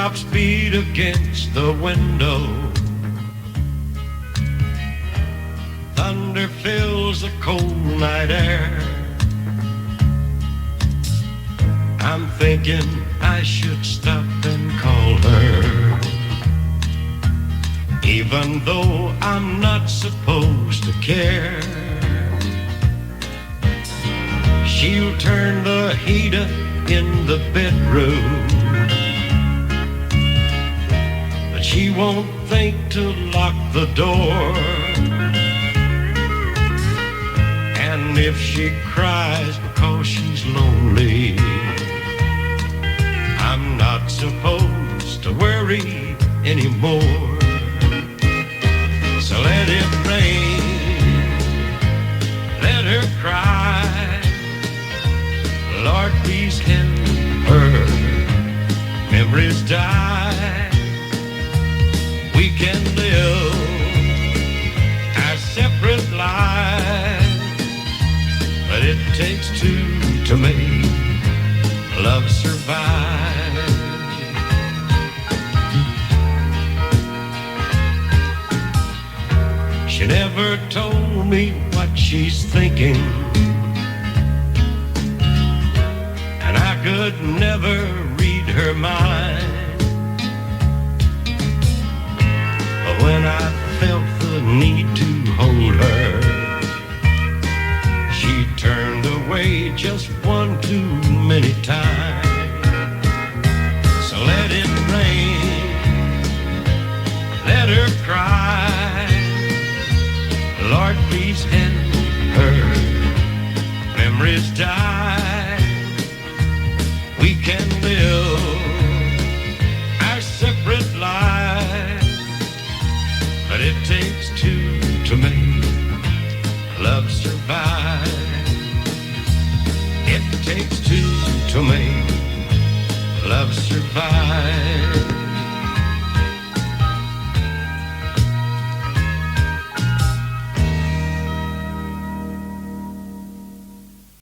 Raindrops beat against the window. Thunder fills the cold night air. I'm thinking I should stop and call her, even though I'm not supposed to care. She'll turn the heat up in the bedroom, but she won't think to lock the door. And if she cries because she's lonely, I'm not supposed to worry anymore. So let it rain, let her cry. Lord, please help her memories die. We can live our separate lives, but it takes two to make love survive. She never told me what she's thinking, and I could never read her mind. But when I felt the need to hold her, she turned away just one too many times. So let it rain, let her cry. Lord, please help her memories die. We can live